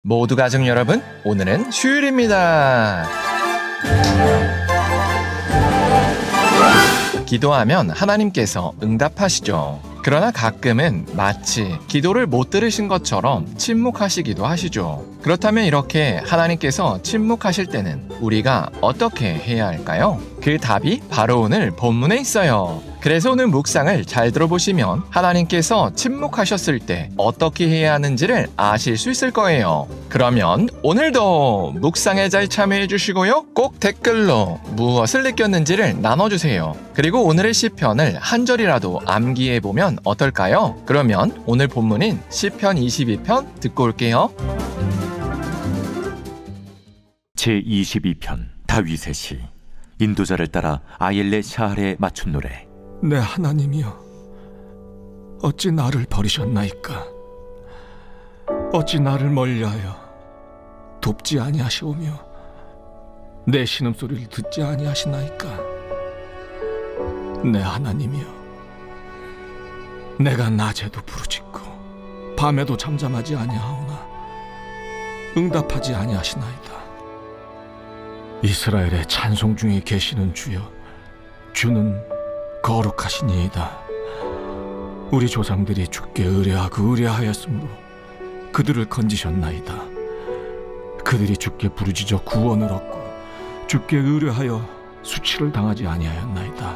모두 가족 여러분, 오늘은 휴일입니다. 기도하면 하나님께서 응답하시죠. 그러나 가끔은 마치 기도를 못 들으신 것처럼 침묵하시기도 하시죠. 그렇다면 이렇게 하나님께서 침묵하실 때는 우리가 어떻게 해야 할까요? 그 답이 바로 오늘 본문에 있어요. 그래서 오늘 묵상을 잘 들어보시면 하나님께서 침묵하셨을 때 어떻게 해야 하는지를 아실 수 있을 거예요. 그러면 오늘도 묵상에 잘 참여해 주시고요. 꼭 댓글로 무엇을 느꼈는지를 나눠주세요. 그리고 오늘의 시편을 한 절이라도 암기해 보면 어떨까요? 그러면 오늘 본문인 시편 22편 듣고 올게요. 제22편 다윗의 시. 인도자를 따라 아옐레 샤할에 맞춘 노래. 내 하나님이여, 어찌 나를 버리셨나이까? 어찌 나를 멀리하여 돕지 아니하시오며 내 신음소리를 듣지 아니하시나이까? 내 하나님이여, 내가 낮에도 부르짖고 밤에도 잠잠하지 아니하오나 응답하지 아니하시나이다. 이스라엘의 찬송 중에 계시는 주여, 주는 거룩하시니이다. 우리 조상들이 주께 의뢰하고 의뢰하였으므로 그들을 건지셨나이다. 그들이 주께 부르짖어 구원을 얻고 주께 의뢰하여 수치를 당하지 아니하였나이다.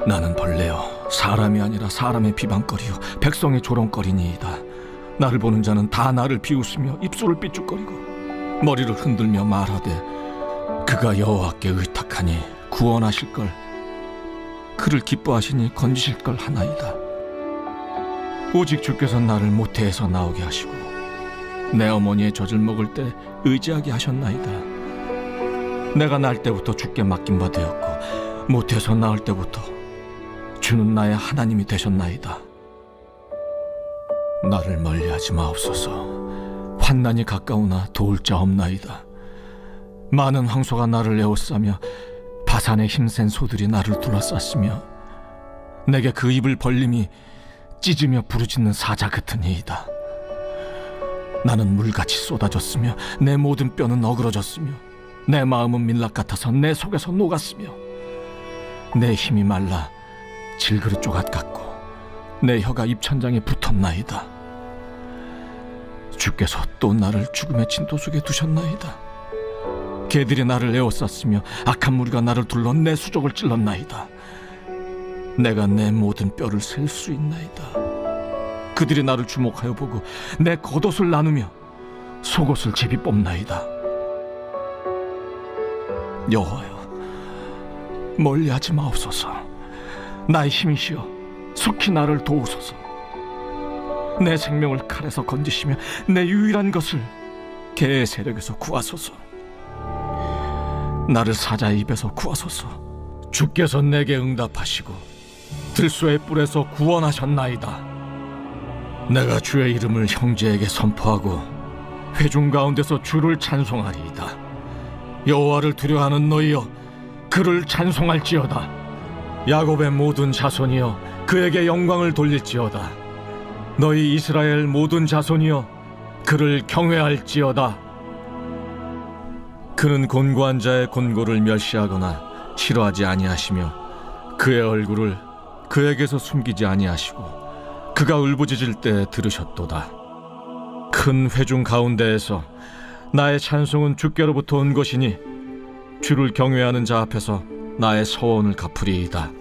나는 벌레여 사람이 아니라 사람의 비방거리요 백성의 조롱거리니이다. 나를 보는 자는 다 나를 비웃으며 입술을 삐죽거리고 머리를 흔들며 말하되 그가 여호와께 의탁하니 구원하실걸, 그를 기뻐하시니 건지실걸 하나이다. 오직 주께서 나를 모태에서 나오게 하시고 내 어머니의 젖을 먹을 때 의지하게 하셨나이다. 내가 날 때부터 주께 맡긴 바 되었고 모태에서 나올 때부터 주는 나의 하나님이 되셨나이다. 나를 멀리하지 마옵소서. 환난이 가까우나 도울 자 없나이다. 많은 황소가 나를 에워싸며 바산의 힘센 소들이 나를 둘러쌌으며 내게 그 입을 벌림이 찢으며 부르짖는 사자 같으니이다. 나는 물같이 쏟아졌으며 내 모든 뼈는 어그러졌으며 내 마음은 밀랍 같아서 내 속에서 녹았으며 내 힘이 말라 질그릇 조각 같고 내 혀가 입천장에 붙었나이다. 주께서 또 나를 죽음의 진토 속에 두셨나이다. 개들이 나를 에워쌌으며 악한 무리가 나를 둘러 내 수족을 찔렀나이다. 내가 내 모든 뼈를 셀 수 있나이다. 그들이 나를 주목하여 보고 내 겉옷을 나누며 속옷을 제비 뽑나이다. 여호와여, 멀리하지 마옵소서. 나의 힘이시여, 속히 나를 도우소서. 내 생명을 칼에서 건지시며 내 유일한 것을 개의 세력에서 구하소서. 나를 사자의 입에서 구하소서. 주께서 내게 응답하시고 들소의 뿔에서 구원하셨나이다. 내가 주의 이름을 형제에게 선포하고 회중 가운데서 주를 찬송하리이다. 여호와를 두려워하는 너희여, 그를 찬송할지어다. 야곱의 모든 자손이여, 그에게 영광을 돌릴지어다. 너희 이스라엘 모든 자손이여, 그를 경외할지어다. 그는 곤고한 자의 곤고를 멸시하거나 싫어하지 아니하시며 그의 얼굴을 그에게서 숨기지 아니하시고 그가 울부짖을 때 들으셨도다. 큰 회중 가운데에서 나의 찬송은 주께로부터 온 것이니 주를 경외하는 자 앞에서 나의 서원을 갚으리이다.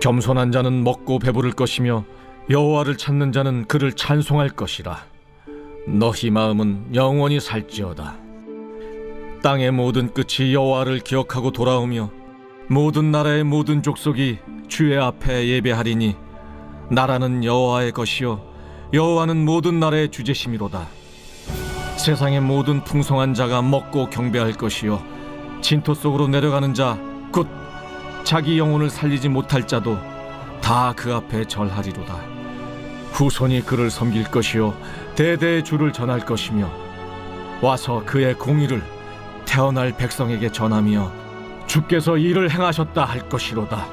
겸손한 자는 먹고 배부를 것이며 여호와를 찾는 자는 그를 찬송할 것이라. 너희 마음은 영원히 살지어다. 땅의 모든 끝이 여호와를 기억하고 돌아오며 모든 나라의 모든 족속이 주의 앞에 예배하리니 나라는 여호와의 것이요 여호와는 모든 나라의 주제심이로다. 세상의 모든 풍성한 자가 먹고 경배할 것이요 진토 속으로 내려가는 자 곧 자기 영혼을 살리지 못할 자도 다 그 앞에 절하리로다. 후손이 그를 섬길 것이요 대대의 주를 전할 것이며 와서 그의 공의를 태어날 백성에게 전하며 주께서 이를 행하셨다 할 것이로다.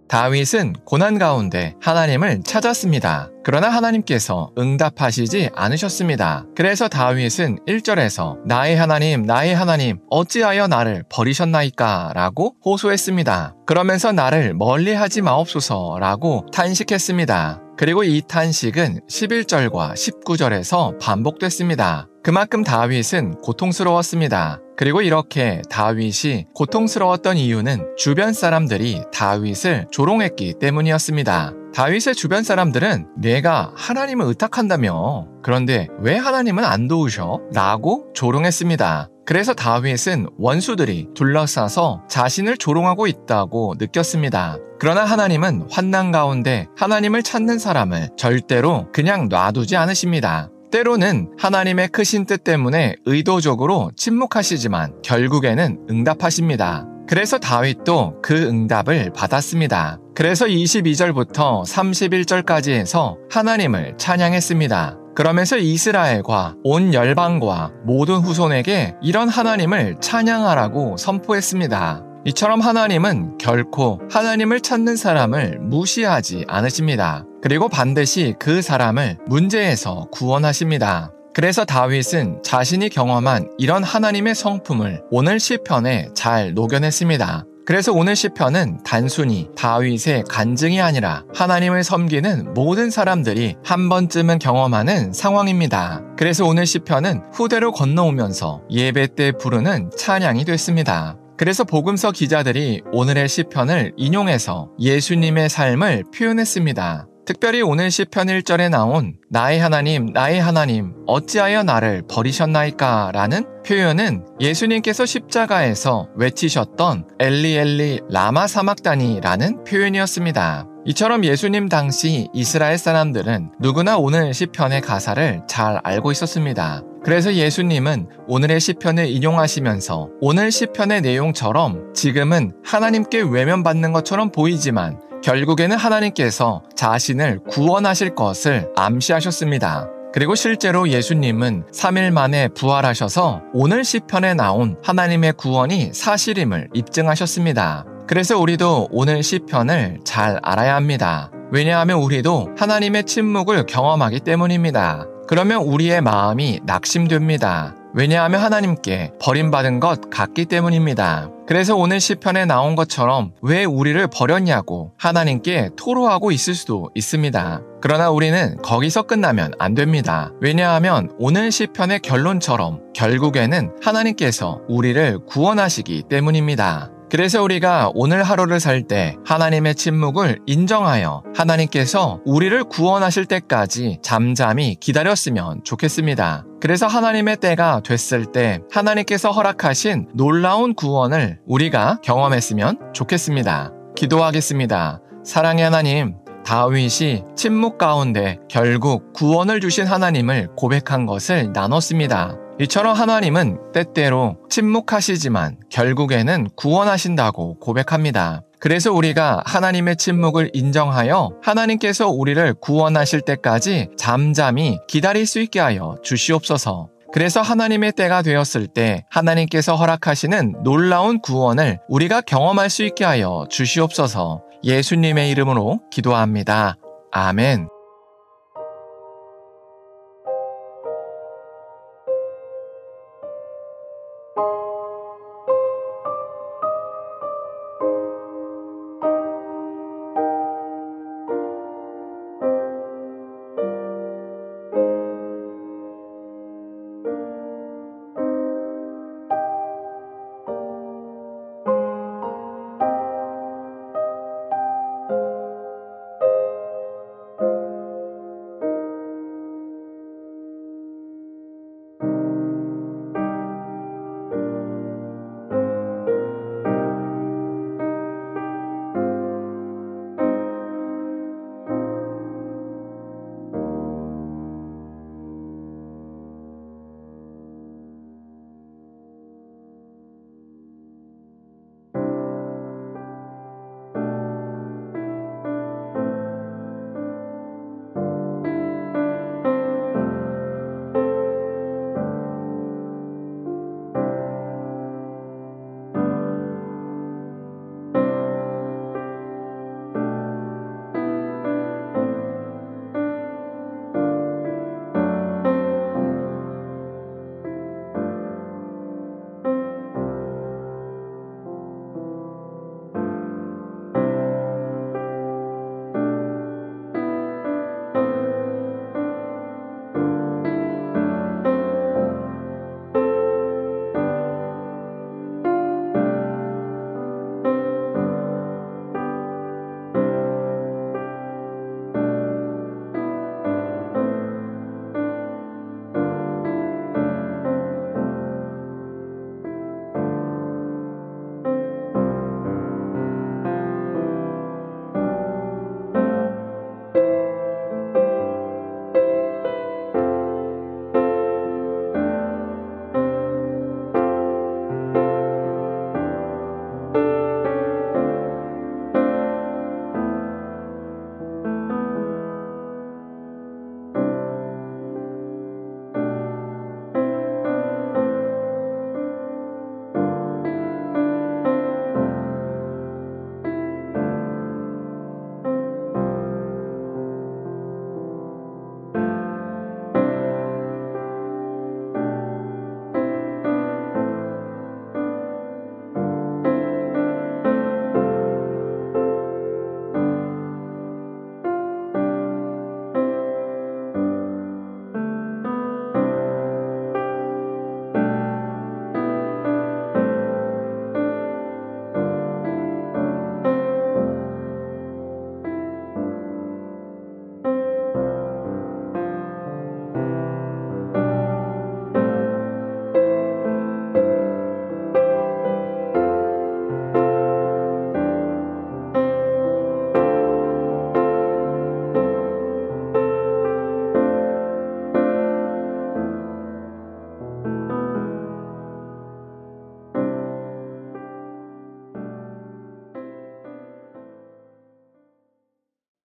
다윗은 고난 가운데 하나님을 찾았습니다. 그러나 하나님께서 응답하시지 않으셨습니다. 그래서 다윗은 1절에서 나의 하나님 어찌하여 나를 버리셨나이까 라고 호소했습니다. 그러면서 나를 멀리하지 마옵소서 라고 탄식했습니다. 그리고 이 탄식은 11절과 19절에서 반복됐습니다. 그만큼 다윗은 고통스러웠습니다. 그리고 이렇게 다윗이 고통스러웠던 이유는 주변 사람들이 다윗을 조롱했기 때문이었습니다. 다윗의 주변 사람들은 내가 하나님을 의탁한다며 그런데 왜 하나님은 안 도우셔? 라고 조롱했습니다. 그래서 다윗은 원수들이 둘러싸서 자신을 조롱하고 있다고 느꼈습니다. 그러나 하나님은 환난 가운데 하나님을 찾는 사람을 절대로 그냥 놔두지 않으십니다. 때로는 하나님의 크신 뜻 때문에 의도적으로 침묵하시지만 결국에는 응답하십니다. 그래서 다윗도 그 응답을 받았습니다. 그래서 22절부터 31절까지 해서 하나님을 찬양했습니다. 그러면서 이스라엘과 온 열방과 모든 후손에게 이런 하나님을 찬양하라고 선포했습니다. 이처럼 하나님은 결코 하나님을 찾는 사람을 무시하지 않으십니다. 그리고 반드시 그 사람을 문제에서 구원하십니다. 그래서 다윗은 자신이 경험한 이런 하나님의 성품을 오늘 시편에 잘 녹여냈습니다. 그래서 오늘 시편은 단순히 다윗의 간증이 아니라 하나님을 섬기는 모든 사람들이 한 번쯤은 경험하는 상황입니다. 그래서 오늘 시편은 후대로 건너오면서 예배 때 부르는 찬양이 됐습니다. 그래서 복음서 기자들이 오늘의 시편을 인용해서 예수님의 삶을 표현했습니다. 특별히 오늘 시편 1절에 나온 나의 하나님 어찌하여 나를 버리셨나이까 라는 표현은 예수님께서 십자가에서 외치셨던 엘리 라마 사막다니 라는 표현이었습니다. 이처럼 예수님 당시 이스라엘 사람들은 누구나 오늘 시편의 가사를 잘 알고 있었습니다. 그래서 예수님은 오늘의 시편을 인용하시면서 오늘 시편의 내용처럼 지금은 하나님께 외면받는 것처럼 보이지만 결국에는 하나님께서 자신을 구원하실 것을 암시하셨습니다. 그리고 실제로 예수님은 3일 만에 부활하셔서 오늘 시편에 나온 하나님의 구원이 사실임을 입증하셨습니다. 그래서 우리도 오늘 시편을 잘 알아야 합니다. 왜냐하면 우리도 하나님의 침묵을 경험하기 때문입니다. 그러면 우리의 마음이 낙심됩니다. 왜냐하면 하나님께 버림받은 것 같기 때문입니다. 그래서 오늘 시편에 나온 것처럼 왜 우리를 버렸냐고 하나님께 토로하고 있을 수도 있습니다. 그러나 우리는 거기서 끝나면 안 됩니다. 왜냐하면 오늘 시편의 결론처럼 결국에는 하나님께서 우리를 구원하시기 때문입니다. 그래서 우리가 오늘 하루를 살 때 하나님의 침묵을 인정하여 하나님께서 우리를 구원하실 때까지 잠잠히 기다렸으면 좋겠습니다. 그래서 하나님의 때가 됐을 때 하나님께서 허락하신 놀라운 구원을 우리가 경험했으면 좋겠습니다. 기도하겠습니다. 사랑의 하나님, 다윗이 침묵 가운데 결국 구원을 주신 하나님을 고백한 것을 나눴습니다. 이처럼 하나님은 때때로 침묵하시지만 결국에는 구원하신다고 고백합니다. 그래서 우리가 하나님의 침묵을 인정하여 하나님께서 우리를 구원하실 때까지 잠잠히 기다릴 수 있게 하여 주시옵소서. 그래서 하나님의 때가 되었을 때 하나님께서 허락하시는 놀라운 구원을 우리가 경험할 수 있게 하여 주시옵소서. 예수님의 이름으로 기도합니다. 아멘.